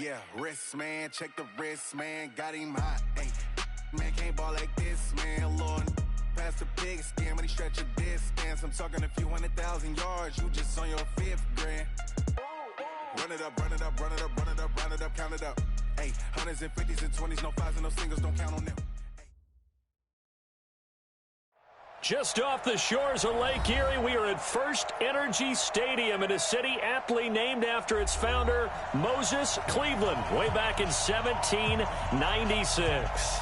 Yeah, wrist, man, check the wrist, man, got him hot. Hey, man, can't ball like this, man, Lord. Past the pig skin when he stretch a distance. I'm talking a few 100,000 yards, you just on your 5th grand. Run it up, run it up, run it up, run it up, run it up, count it up. Hey, hundreds and 50s and 20s, no 5s and no singles, don't count on them. Just off the shores of Lake Erie, we are at First Energy Stadium in a city aptly named after its founder, Moses Cleveland, way back in 1796.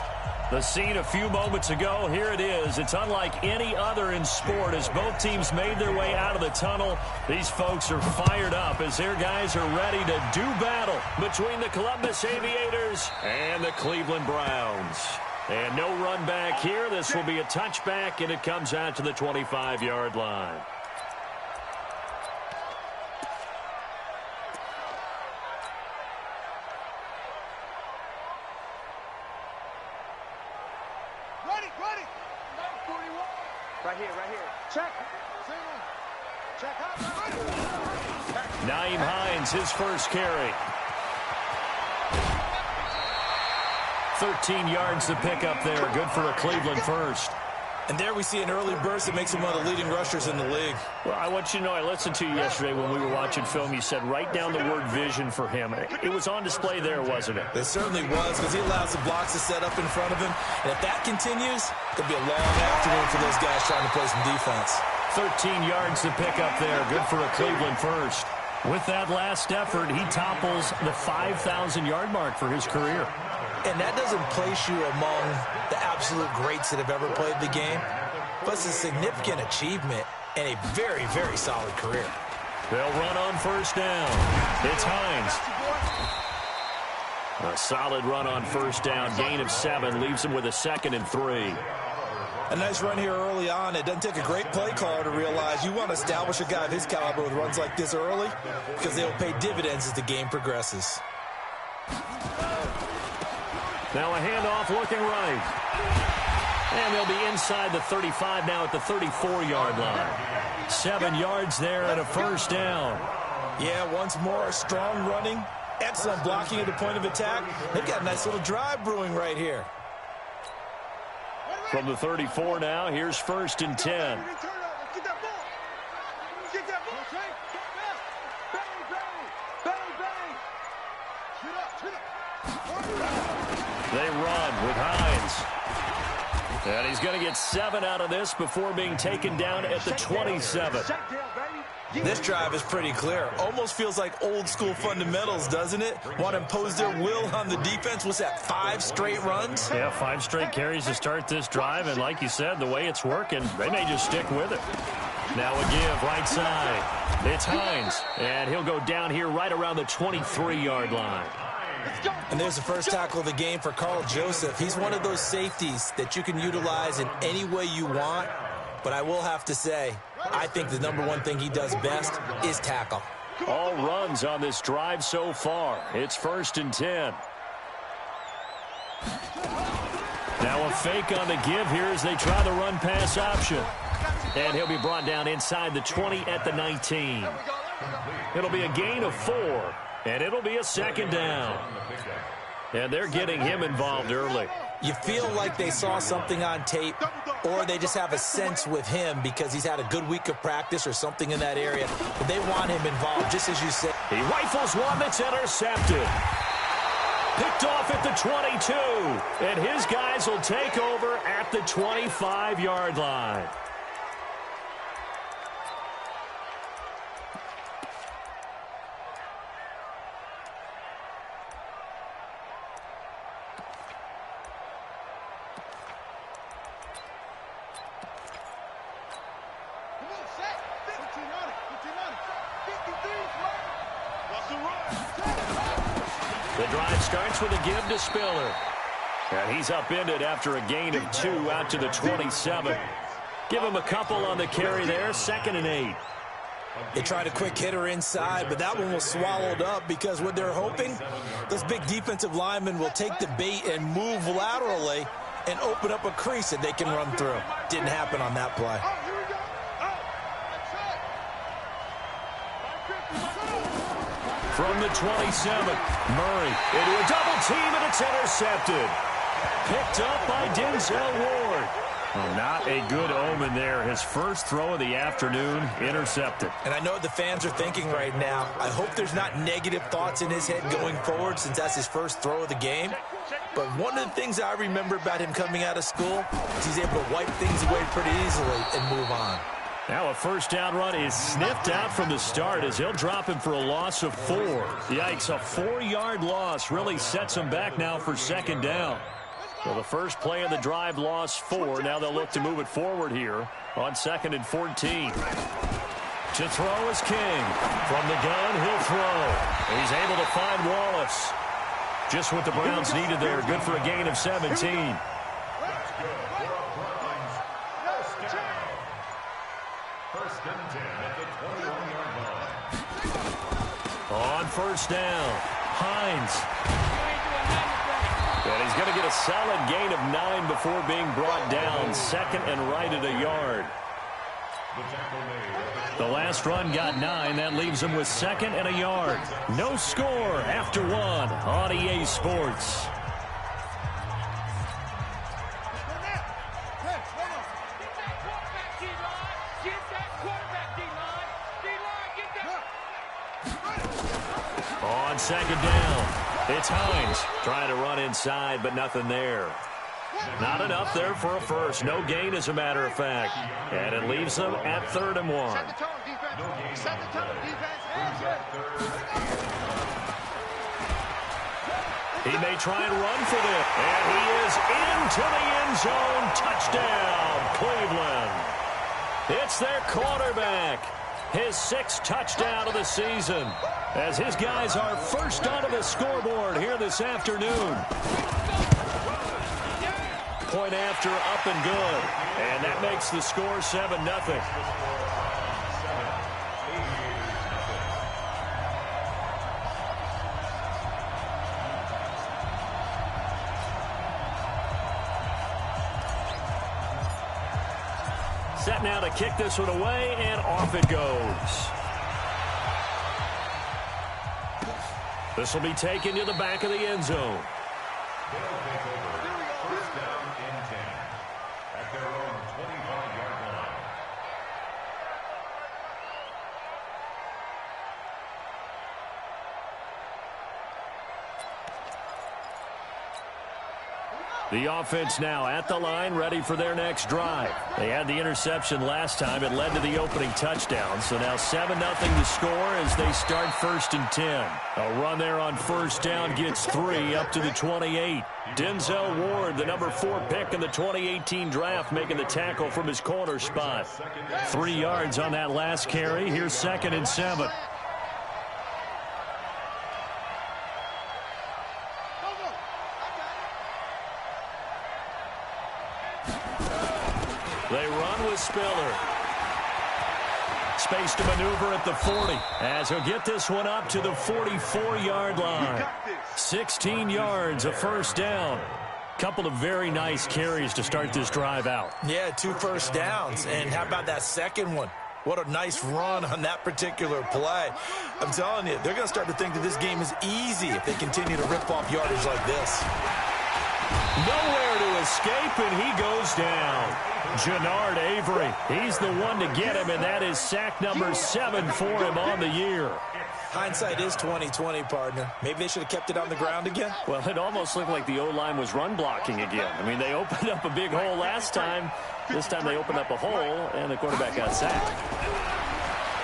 The scene a few moments ago, here it is. It's unlike any other in sport as both teams made their way out of the tunnel. These folks are fired up as their guys are ready to do battle between the Columbus Aviators and the Cleveland Browns. And no run back here. This will be a touchback, and it comes out to the 25-yard line. Right here. Check. Check out. Naeem Hines, his first carry. 13 yards to pick up there. Good for a Cleveland first. And there we see an early burst that makes him one of the leading rushers in the league. Well, I want you to know, I listened to you yesterday when we were watching film. You said write down the word vision for him. It was on display there, wasn't it? It certainly was, because he allows the blocks to set up in front of him. And if that continues, it'll be a long afternoon for those guys trying to play some defense. 13 yards to pick up there. Good for a Cleveland first. With that last effort, he topples the 5,000-yard mark for his career. And that doesn't place you among the absolute greats that have ever played the game, but it's a significant achievement and a very, very solid career. They'll run on first down. It's Hines. A solid run on first down. Gain of 7 leaves him with a 2nd and 3. A nice run here early on. It doesn't take a great play caller to realize you want to establish a guy of his caliber with runs like this early because they'll pay dividends as the game progresses. Now a handoff looking right. And they'll be inside the 35 now at the 34-yard line. 7 yards there and a first down. Yeah, once more, strong running, excellent blocking at the point of attack. They've got a nice little drive brewing right here. From the 34 now, here's 1st and 10. They run with Hines. And he's going to get 7 out of this before being taken down at the 27. This drive is pretty clear. Almost feels like old school fundamentals, doesn't it? Want to impose their will on the defense. What's that, 5 straight runs? Yeah, 5 straight carries to start this drive. And like you said, the way it's working, they may just stick with it. Now a give right side. It's Hines. And he'll go down here right around the 23-yard line. And there's the first tackle of the game for Carl Joseph. He's one of those safeties that you can utilize in any way you want. But I will have to say, I think the number one thing he does best is tackle. All runs on this drive so far. It's 1st and 10. Now a fake on the give here as they try the run-pass option. And he'll be brought down inside the 20 at the 19. It'll be a gain of 4. And it'll be a 2nd down. And they're getting him involved early. You feel like they saw something on tape, or they just have a sense with him because he's had a good week of practice or something in that area. But they want him involved, just as you said. He rifles one that's intercepted. Picked off at the 22. And his guys will take over at the 25-yard line. The drive starts with a give to Spiller. And he's upended after a gain of 2 out to the 27. Give him a couple on the carry there, 2nd and 8. They tried a quick hitter inside, but that one was swallowed up because what they're hoping, those big defensive linemen will take the bait and move laterally and open up a crease that they can run through. Didn't happen on that play. From the 27, Murray into a double team, and it's intercepted. Picked up by Denzel Ward. Well, not a good omen there. His first throw of the afternoon, intercepted. And I know what the fans are thinking right now. I hope there's not negative thoughts in his head going forward since that's his first throw of the game. But one of the things I remember about him coming out of school is he's able to wipe things away pretty easily and move on. Now a first down run is sniffed out from the start as he'll drop him for a loss of 4. Yikes, a 4-yard loss really sets him back now for second down. So the first play of the drive lost 4. Now they'll look to move it forward here on 2nd and 14. To throw is King. From the gun, he'll throw. He's able to find Wallace. Just what the Browns needed there. Good for a gain of 17. On first down, Hines. And he's going to get a solid gain of 9 before being brought down. Second and right at a yard. The last run got 9. That leaves him with 2nd and a yard. No score after 1 on EA Sports. On second down, it's Hines trying to run inside, but nothing there. Not enough there for a first. No gain, as a matter of fact. And it leaves them at 3rd and 1. Set the tone, defense. Set the tone, defense. He may try and run for this. And he is into the end zone. Touchdown, Cleveland. It's their quarterback. His 6th touchdown of the season, as his guys are first onto the scoreboard here this afternoon. Point after, up and good. And that makes the score 7-0. Set now to kick this one away, and off it goes. This will be taken to the back of the end zone. First down and 10 at their own 25-yard line. The offense now at the line, ready for their next drive. They had the interception last time. It led to the opening touchdown. So now 7-0 the score as they start 1st and 10. A run there on first down gets 3 up to the 28. Denzel Ward, the number 4 pick in the 2018 draft, making the tackle from his corner spot. 3 yards on that last carry. Here's 2nd and 7. They run with Spiller. Space to maneuver at the 40 as he'll get this one up to the 44-yard line. 16 yards, a first down. Couple of very nice carries to start this drive out. Yeah, 2 first downs. And how about that second one? What a nice run on that particular play. I'm telling you, they're going to start to think that this game is easy if they continue to rip off yardage like this. Nowhere to escape, and he goes down. Jannard Avery, he's the one to get him, and that is sack number 7 for him on the year. Hindsight is 20/20, partner. Maybe they should have kept it on the ground again. Well, it almost looked like the O-line was run blocking again. I mean, they opened up a big hole last time. This time they opened up a hole, and the quarterback got sacked.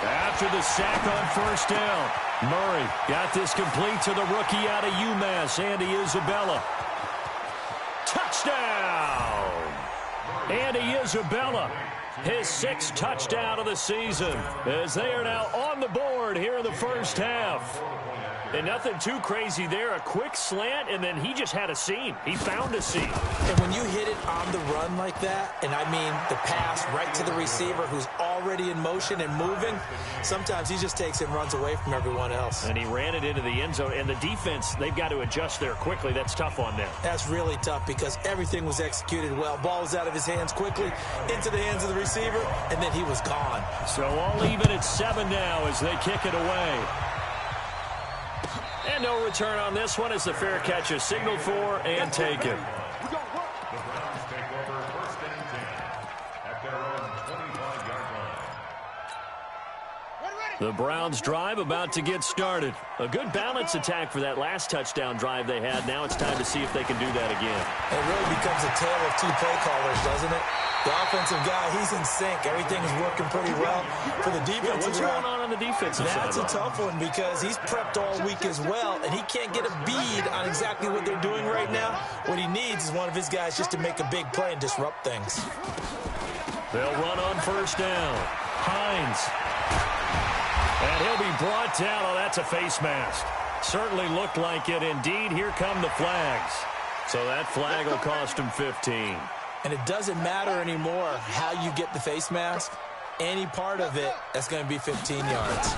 After the sack on first down, Murray got this complete to the rookie out of UMass, Andy Isabella. Touchdown! Andy Isabella, his 6th touchdown of the season, as they are now on the board here in the first half. And nothing too crazy there. A quick slant, and then he just had a seam. He found a seam. And when you hit it on the run like that, and I mean the pass right to the receiver who's already in motion and moving, sometimes he just takes it and runs away from everyone else. And he ran it into the end zone. And the defense, they've got to adjust there quickly. That's tough on them. That's really tough because everything was executed well. Ball was out of his hands quickly, into the hands of the receiver, and then he was gone. So all even at 7 now as they kick it away. And no return on this one as the fair catch is signaled for and taken. The Browns take over 1st and 10 at their own 25-yard line. The Browns drive about to get started. A good balance attack for that last touchdown drive they had. Now it's time to see if they can do that again. It really becomes a tale of two play callers, doesn't it? The offensive guy, he's in sync. Everything's working pretty well. For the defensive what's going on the defensive side? That's a tough one because he's prepped all week as well, and he can't get a bead on exactly what they're doing right now. What he needs is one of his guys just to make a big play and disrupt things. They'll run on 1st down. Hines. And he'll be brought down. Oh, that's a face mask. Certainly looked like it. Indeed, here come the flags. So that flag will cost him 15. And it doesn't matter anymore how you get the face mask. Any part of it, that's going to be 15 yards.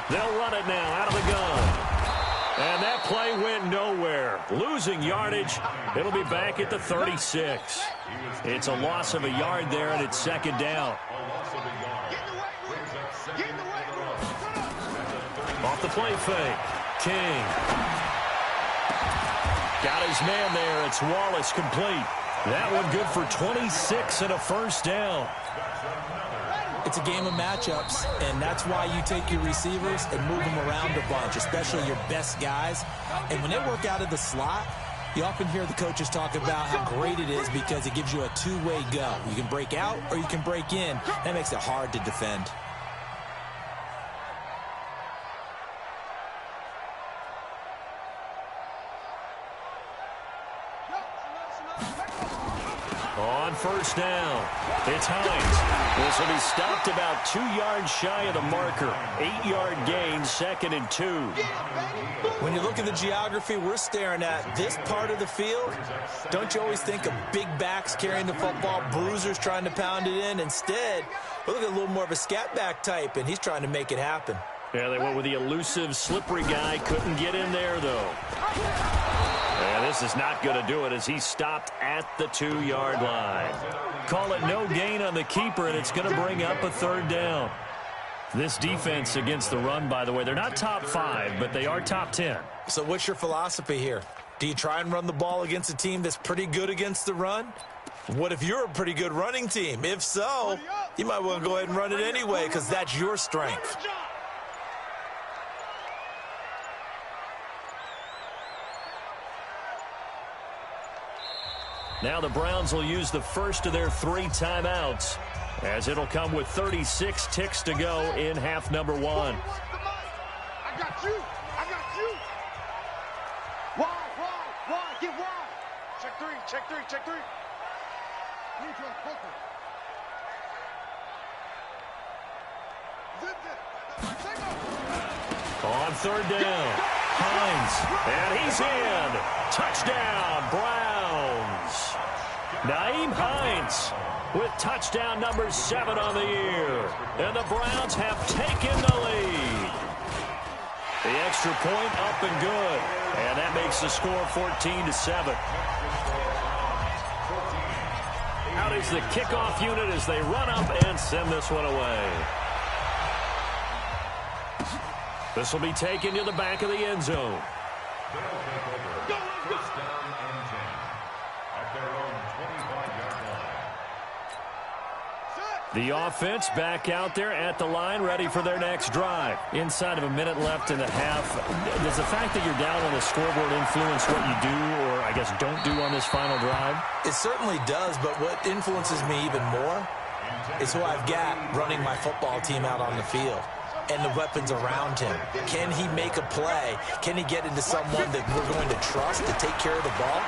They'll run it now out of the gun. And that play went nowhere. Losing yardage. It'll be back at the 36. It's a loss of a yard there, and it's 2nd down. Off the play fake. King. Got his man there. It's Wallace complete. That one good for 26 and a 1st down. It's a game of matchups, and that's why you take your receivers and move them around a bunch, especially your best guys. And when they work out of the slot, you often hear the coaches talk about how great it is because it gives you a two-way go. You can break out or you can break in. That makes it hard to defend. On 1st down, it's Hines. This will be stopped about 2 yards shy of the marker. 8-yard gain, 2nd and 2. When you look at the geography we're staring at, this part of the field, don't you always think of big backs carrying the football, bruisers trying to pound it in? Instead, look at a little more of a scat back type, and he's trying to make it happen. Yeah, they went with the elusive, slippery guy. Couldn't get in there, though. And this is not going to do it as he's stopped at the 2-yard line. Call it no gain on the keeper, and it's going to bring up a 3rd down. This defense against the run, by the way, they're not top 5, but they are top 10. So what's your philosophy here? Do you try and run the ball against a team that's pretty good against the run? What if you're a pretty good running team? If so, you might want to go ahead and run it anyway because that's your strength. Now the Browns will use the first of their 3 timeouts as it'll come with 36 ticks to go in half number 1. I got you. I got you. Wide. Get wide. Check 3. Need to focus. On 3rd down, Hines, and he's in. Touchdown, Browns. Nyheim Hines with touchdown number 7 on the year. And the Browns have taken the lead. The extra point up and good. And that makes the score 14-7. Out is the kickoff unit as they run up and send this one away. This will be taken to the back of the end zone. The offense back out there at the line, ready for their next drive. Inside of a minute left in the half, does the fact that you're down on the scoreboard influence what you do or, I guess, don't do on this final drive? It certainly does, but what influences me even more is who I've got running my football team out on the field and the weapons around him. Can he make a play? Can he get into someone that we're going to trust to take care of the ball?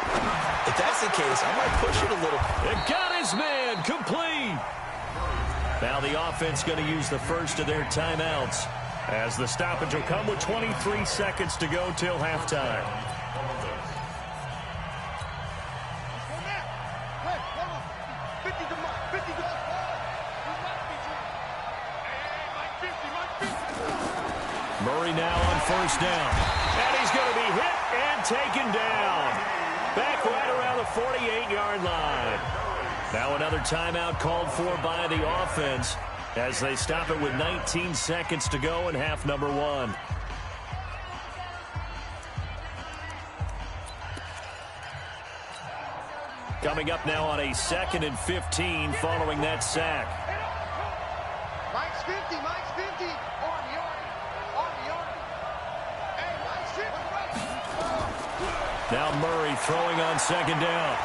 If that's the case, I might push it a little. It got his man complete. Now the offense going to use the first of their timeouts as the stoppage will come with 23 seconds to go till halftime. Murray now on 1st down. And he's going to be hit and taken down. Back right around the 48-yard line. Now another timeout called for by the offense as they stop it with 19 seconds to go in half number 1. Coming up now on a 2nd and 15 following that sack. Mike's 50, Mike's 50. On the Army. Hey, Mike's 50. Now Murray throwing on 2nd down.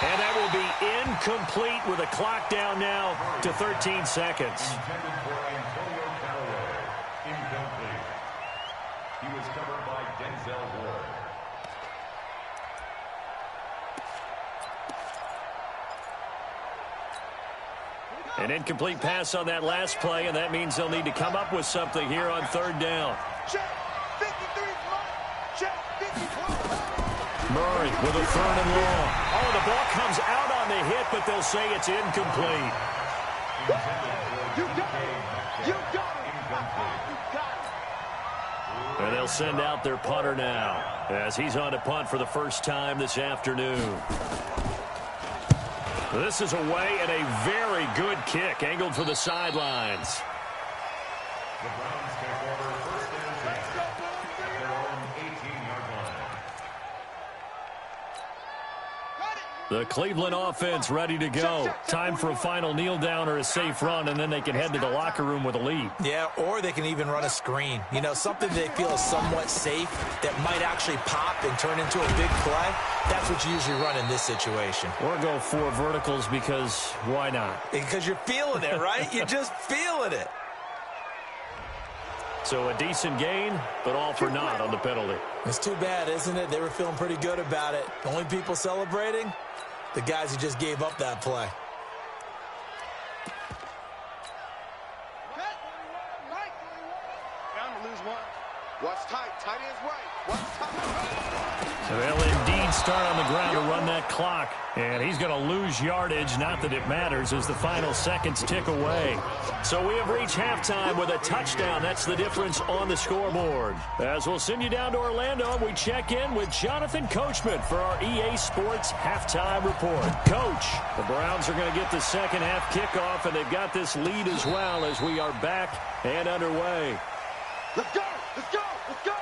And that will be incomplete with a clock down now to 13 seconds. Incomplete. He was covered by Denzel Ward. An incomplete pass on that last play, and that means they'll need to come up with something here on 3rd down. Check. 53, check. 54. Murray with a 3rd and long. Oh, the ball comes out on the hit, but they'll say it's incomplete. You got it. You got it. You got it. And they'll send out their punter now as he's on to punt for the first time this afternoon. This is away and a very good kick angled for the sidelines. The Browns take over 1st and 10 at their own 18-yard line. The Cleveland offense ready to go. Time for a final kneel down or a safe run, and then they can head to the locker room with a lead. Yeah, or they can even run a screen. You know, something they feel is somewhat safe that might actually pop and turn into a big play. That's what you usually run in this situation. Or go 4 verticals because why not? Because you're feeling it, right? You're just feeling it. So a decent gain, but all for naught on the penalty. It's too bad, isn't it? They were feeling pretty good about it. The only people celebrating, the guys who just gave up that play. Bound to lose one. What's tight? Tight end's right. What's tight? So they'll indeed start on the ground to run that clock. And he's going to lose yardage, not that it matters, as the final seconds tick away. So we have reached halftime with a touchdown. That's the difference on the scoreboard. As we'll send you down to Orlando, we check in with Jonathan Coachman for our EA Sports Halftime Report. Coach, the Browns are going to get the second half kickoff, and they've got this lead as well as we are back and underway. Let's go! Let's go! Let's go!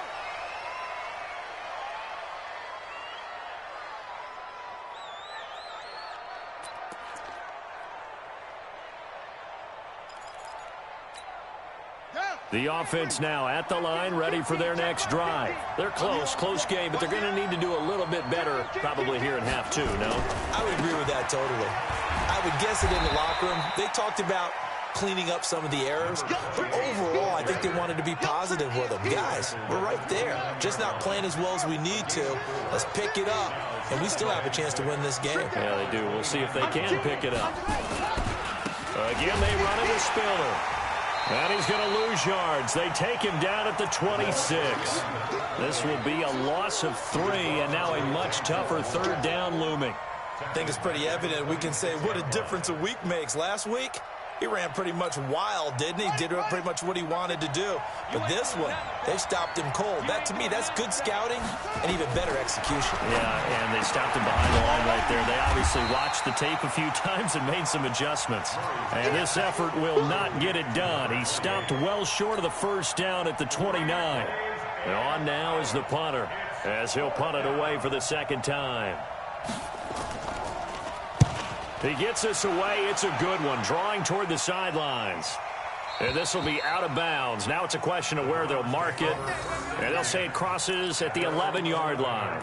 The offense now at the line, ready for their next drive. They're close game, but they're going to need to do a little bit better probably here in half 2, no? I would agree with that totally. I would guess it in the locker room. They talked about cleaning up some of the errors, but overall, I think they wanted to be positive with them. Guys, we're right there. Just not playing as well as we need to. Let's pick it up, and we still have a chance to win this game. Yeah, they do. We'll see if they can pick it up. Again, they run it to Spiller. And he's going to lose yards. They take him down at the 26. This will be a loss of 3, and now a much tougher 3rd down looming. I think it's pretty evident. We can say what a difference a week makes. Last week, he ran pretty much wild, didn't he? Did pretty much what he wanted to do. But this one, they stopped him cold. That, to me, that's good scouting and even better execution. Yeah, and they stopped him behind the line right there. They obviously watched the tape a few times and made some adjustments. And this effort will not get it done. He stopped well short of the 1st down at the 29. And on now is the punter, as he'll punt it away for the 2nd time. He gets us away. It's a good one, drawing toward the sidelines. And this will be out of bounds. Now it's a question of where they'll mark it. And they'll say it crosses at the 11-yard line.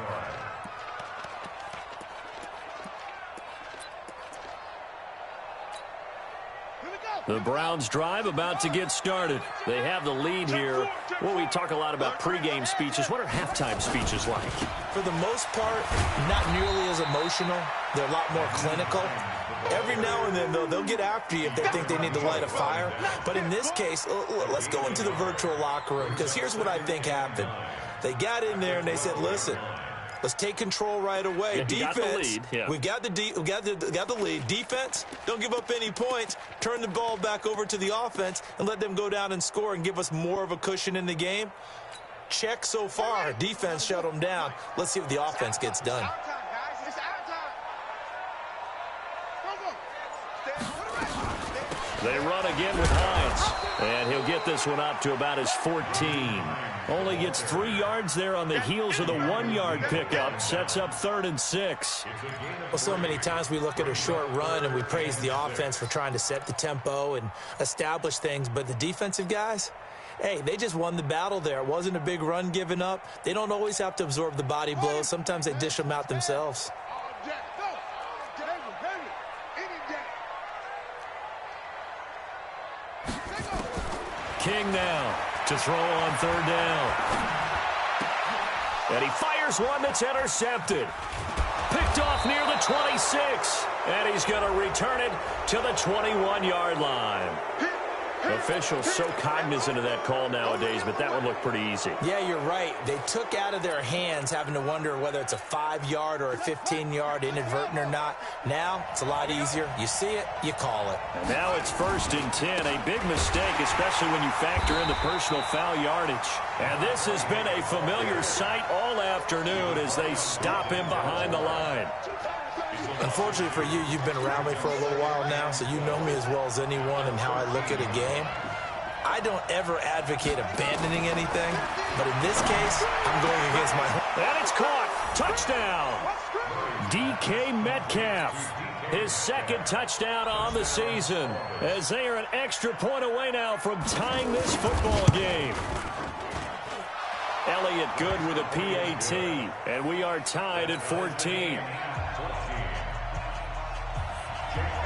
The Browns drive about to get started. They have the lead here. Well, we talk a lot about pregame speeches. What are halftime speeches like? For the most part, not nearly as emotional. They're a lot more clinical. Every now and then, though, they'll get after you if they think they need to light a fire. But in this case, let's go into the virtual locker room, because here's what I think happened. They got in there and they said, listen, let's take control right away. Yeah, defense, got the lead. Yeah. we got the lead. Defense, don't give up any points. Turn the ball back over to the offense and let them go down and score and give us more of a cushion in the game. Check so far. Defense shut them down. Let's see what the offense gets done. They run again with Hines. And he'll get this one up to about his 14. Only gets 3 yards there on the heels of the 1-yard pickup. Sets up 3rd and 6. Well, so many times we look at a short run and we praise the offense for trying to set the tempo and establish things. But the defensive guys, hey, they just won the battle there. It wasn't a big run given up. They don't always have to absorb the body blows. Sometimes they dish them out themselves. King now to throw on 3rd down. And he fires one that's intercepted. Picked off near the 26. And he's going to return it to the 21-yard line. Officials so cognizant of that call nowadays, but that one looked pretty easy. Yeah, you're right. They took out of their hands having to wonder whether it's a 5-yard or a 15-yard, inadvertent or not. Now, it's a lot easier. You see it, you call it. And now it's 1st and 10. A big mistake, especially when you factor in the personal foul yardage. And this has been a familiar sight all afternoon as they stop him behind the line. Unfortunately for you, you've been around me for a little while now, so you know me as well as anyone and how I look at a game. I don't ever advocate abandoning anything, but in this case, I'm going against my... And it's caught. Touchdown. DK Metcalf. His 2nd touchdown on the season, as they are an extra point away now from tying this football game. Elliott good with a PAT, and we are tied at 14.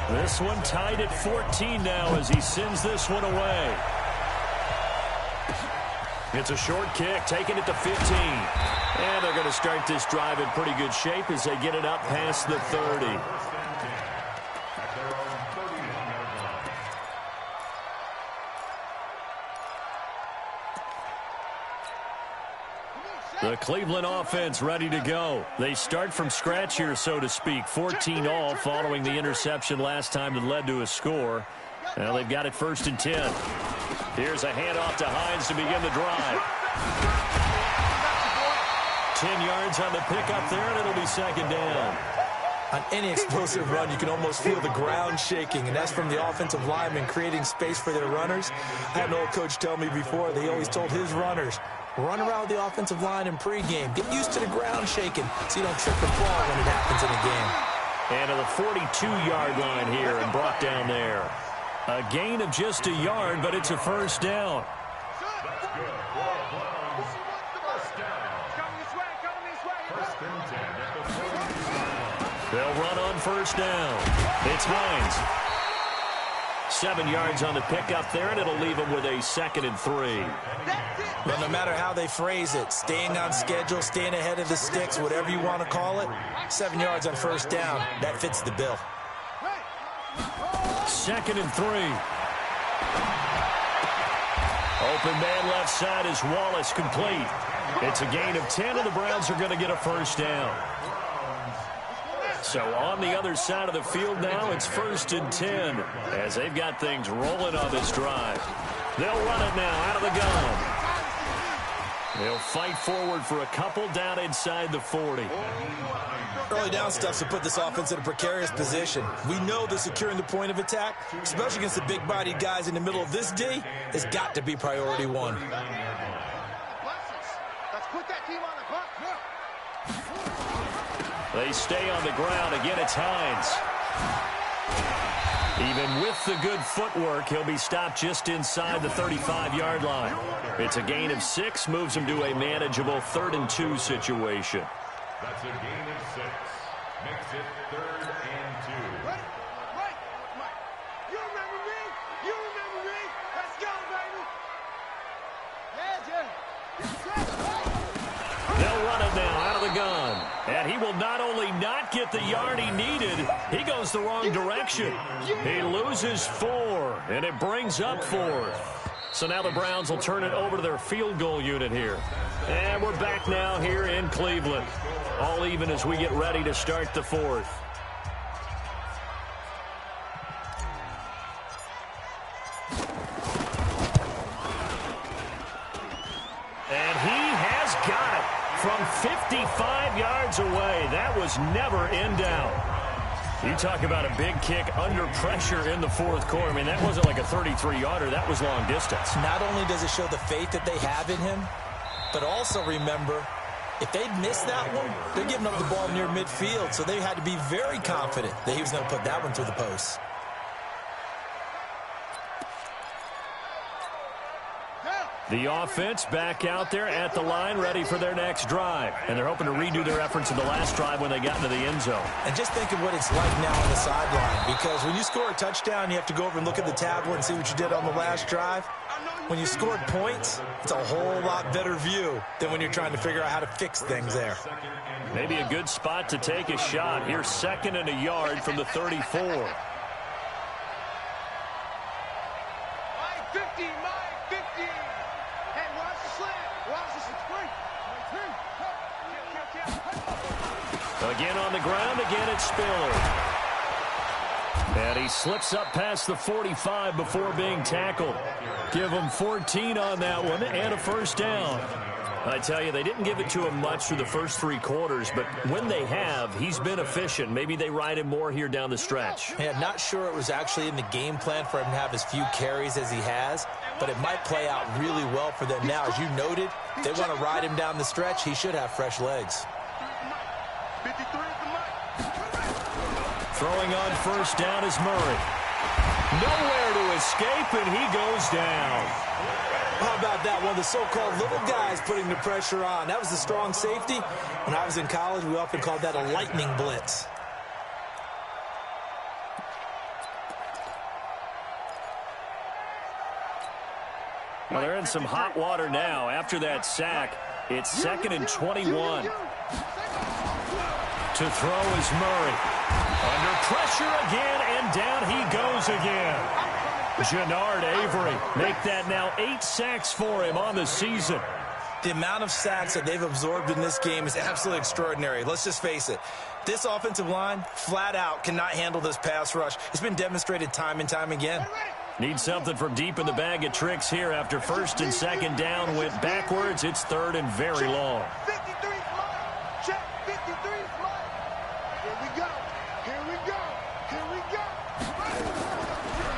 This one tied at 14 now as he sends this one away. It's a short kick, taking it to 15. And they're going to start this drive in pretty good shape as they get it up past the 30. The Cleveland offense ready to go. They start from scratch here, so to speak. 14 all following the interception last time that led to a score. Now they've got it 1st and 10. Here's a handoff to Hines to begin the drive. 10 yards on the pickup there, and it'll be 2nd down. On any explosive run, you can almost feel the ground shaking, and that's from the offensive linemen creating space for their runners. I had an old coach tell me before that he always told his runners, run around the offensive line in pregame. Get used to the ground shaking so you don't trip and fall when it happens in a game. And to the 42-yard line here and brought down there. A gain of just a yard, but it's a 1st down. They'll run on 1st down. It's Hines. 7 yards on the pickup there, and it'll leave him with a 2nd and 3. Well, no matter how they phrase it, staying on schedule, staying ahead of the sticks, whatever you want to call it, 7 yards on 1st down, that fits the bill. 2nd and 3. Open man left side is Wallace, complete. It's a gain of 10, and the Browns are going to get a 1st down. So on the other side of the field now, it's 1st and 10 as they've got things rolling on this drive. They'll run it now out of the gun. They'll fight forward for a couple down inside the 40. Early down stuff to put this offense in a precarious position. We know that securing the point of attack, especially against the big-bodied guys in the middle of this D, has got to be priority 1. Let's put that team on the clock. They stay on the ground. Again, it's Hines. Even with the good footwork, he'll be stopped just inside the 35-yard line. It's a gain of 6, moves him to a manageable 3rd and 2 situation. That's a gain of 6. Makes it 3rd and 2. Right. You remember me? Let's go, baby. They'll run it now out of the gun. And he will not only not get the yard he needed, he goes the wrong direction. He loses 4, and it brings up 4th. So now the Browns will turn it over to their field goal unit here. And we're back now here in Cleveland. All even as we get ready to start the 4th. And he has got it from 55 yards away. That was never in doubt. You talk about a big kick under pressure in the fourth quarter. I mean, that wasn't like a 33-yarder. That was long distance. Not only does it show the faith that they have in him, but also remember, if they'd missed that one, they're giving up the ball near midfield, so they had to be very confident that he was going to put that one through the post. The offense back out there at the line, ready for their next drive. And they're hoping to redo their efforts in the last drive when they got into the end zone. And just think of what it's like now on the sideline, because when you score a touchdown, you have to go over and look at the tablet and see what you did on the last drive. When you scored points, it's a whole lot better view than when you're trying to figure out how to fix things there. Maybe a good spot to take a shot. Here's 2nd and a yard from the 34. Again on the ground, again it's Spiller. And he slips up past the 45 before being tackled. Give him 14 on that one and a first down. I tell you, they didn't give it to him much through the first 3 quarters, but when they have, he's been efficient. Maybe they ride him more here down the stretch. Yeah, not sure it was actually in the game plan for him to have as few carries as he has, but it might play out really well for them now. As you noted, if they want to ride him down the stretch, he should have fresh legs. Throwing on first down is Murray. Nowhere to escape, and he goes down. How about that? One of the so-called little guys putting the pressure on. That was the strong safety. When I was in college, we often called that a lightning blitz. Well, they're in some hot water now. After that sack, it's 2nd and 21. To throw is Murray. Under pressure again, and down he goes again. Jannard Avery make that now 8 sacks for him on the season. The amount of sacks that they've absorbed in this game is absolutely extraordinary. Let's just face it. This offensive line, flat out, cannot handle this pass rush. It's been demonstrated time and time again. Need something from deep in the bag of tricks here. After 1st and 2nd down went backwards, it's 3rd and very long.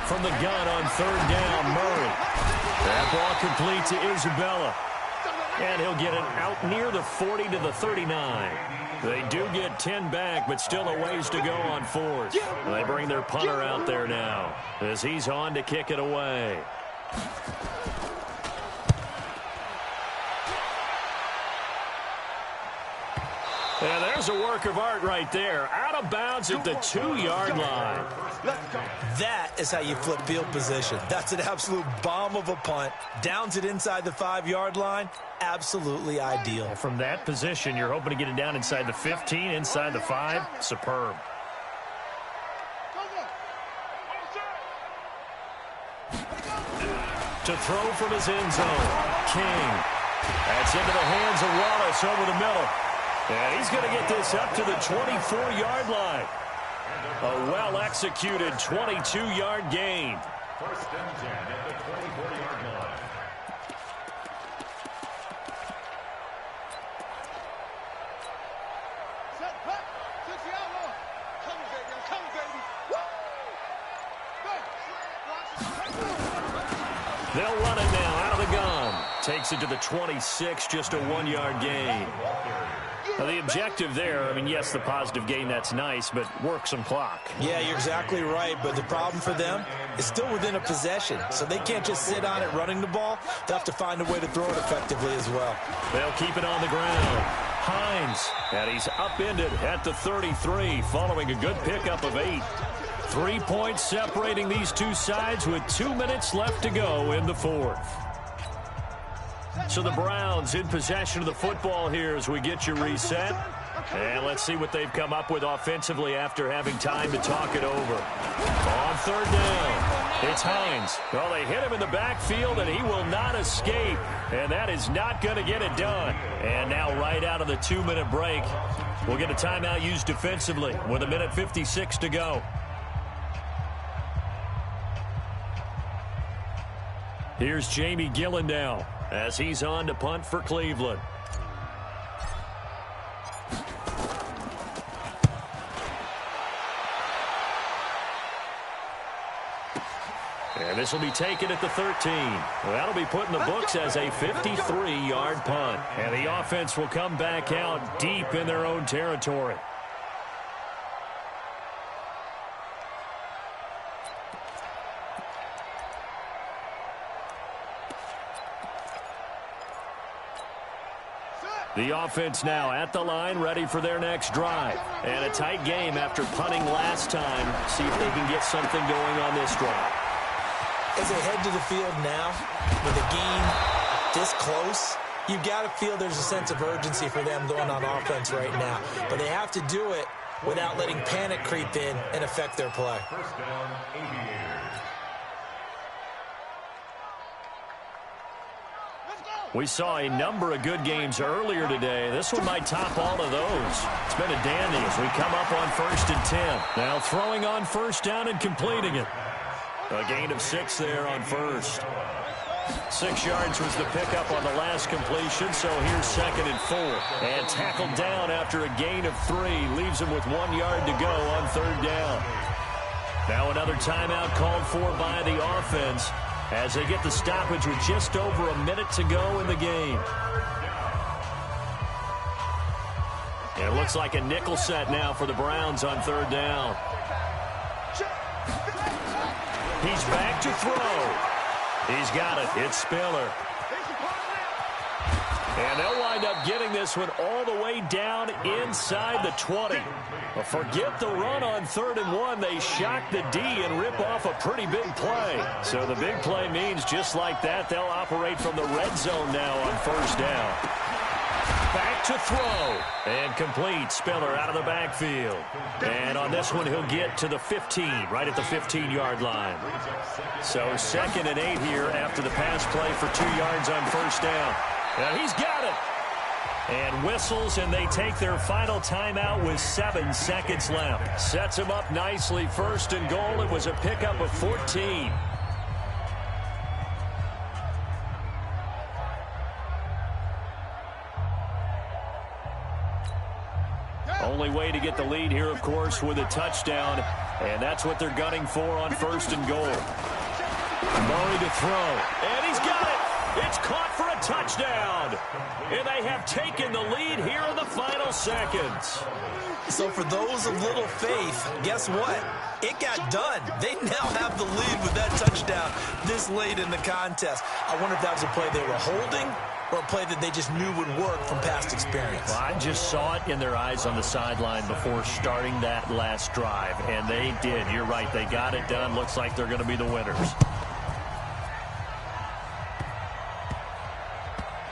From the gun on 3rd down, Murray. That ball complete to Isabella. And he'll get it out near the 40 to the 39. They do get 10 back, but still a ways to go on 4th. They bring their punter out there now as he's on to kick it away. Yeah, there's a work of art right there. Out of bounds at the 2-yard line. That is how you flip field position. That's an absolute bomb of a punt. Downs it inside the 5-yard line. Absolutely ideal. From that position, you're hoping to get it down inside the 15, inside the 5. Superb. To throw from his end zone, King. That's into the hands of Wallace over the middle. And he's going to get this up to the 24-yard line. A well-executed 22-yard gain. 1st and 10 at the 24-yard line. They'll run it now out of the gun. Takes it to the 26, just a 1-yard gain. Now, the objective there, I mean, yes, the positive gain, that's nice, but work some clock. Yeah, you're exactly right, but the problem for them is still within a possession, so they can't just sit on it running the ball. They'll have to find a way to throw it effectively as well. They'll keep it on the ground. Hines, and he's upended at the 33, following a good pickup of 8. 3 points separating these two sides with 2 minutes left to go in the 4th. So the Browns in possession of the football here as we get you reset. And let's see what they've come up with offensively after having time to talk it over. On 3rd down, it's Hines. Well, they hit him in the backfield, and he will not escape. And that is not going to get it done. And now right out of the 2-minute break, we'll get a timeout used defensively with 1:56 to go. Here's Jamie Gillen now as he's on to punt for Cleveland. This will be taken at the 13. That'll be put in the books as a 53-yard punt. And the offense will come back out deep in their own territory. The offense now at the line, ready for their next drive. And a tight game after punting last time. See if they can get something going on this drive. As they head to the field now, with a game this close, you've got to feel there's a sense of urgency for them going on offense right now. But they have to do it without letting panic creep in and affect their play. First down, Aviators. We saw a number of good games earlier today. This one might top all of those. It's been a dandy as we come up on 1st and 10. Now throwing on first down and completing it. A gain of 6 there on first. 6 yards was the pickup on the last completion, so here's 2nd and 4. And tackled down after a gain of 3. Leaves him with 1 yard to go on 3rd down. Now another timeout called for by the offense as they get the stoppage with just over a minute to go in the game. And it looks like a nickel set now for the Browns on 3rd down. He's back to throw. He's got it. It's Spiller. And they'll wind up getting this one all the way down inside the 20. But forget the run on 3rd and 1. They shock the D and rip off a pretty big play. So the big play means just like that, they'll operate from the red zone now on 1st down. Back to throw. And complete. Spiller out of the backfield. And on this one, he'll get to the 15, right at the 15-yard line. So 2nd and 8 here after the pass play for 2 yards on 1st down. Now he's got it. And whistles, and they take their final timeout with 7 seconds left. Sets him up nicely. 1st and goal. It was a pickup of 14. Only way to get the lead here, of course, with a touchdown. And that's what they're gunning for on 1st and goal. Murray to throw. And he's got it. It's caught for a touchdown. And they have taken the lead here in the final seconds. So for those of little faith, guess what? It got done. They now have the lead with that touchdown this late in the contest. I wonder if that was a play they were holding or a play that they just knew would work from past experience. Well, I just saw it in their eyes on the sideline before starting that last drive, and they did. You're right. They got it done. Looks like they're going to be the winners.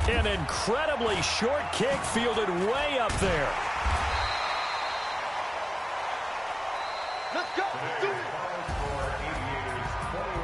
An incredibly short kick fielded way up there. Let's go.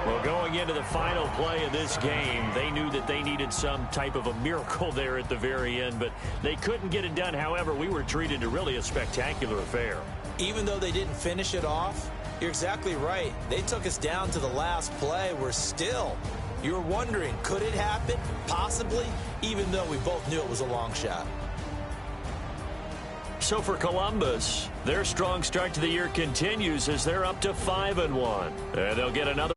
Well, going into the final play of this game, they knew that they needed some type of a miracle there at the very end, but they couldn't get it done. However, we were treated to really a spectacular affair. Even though they didn't finish it off, you're exactly right. They took us down to the last play. We're still... You're wondering, could it happen? Possibly, even though we both knew it was a long shot. So for Columbus, their strong start to the year continues as they're up to 5-1. And they'll get another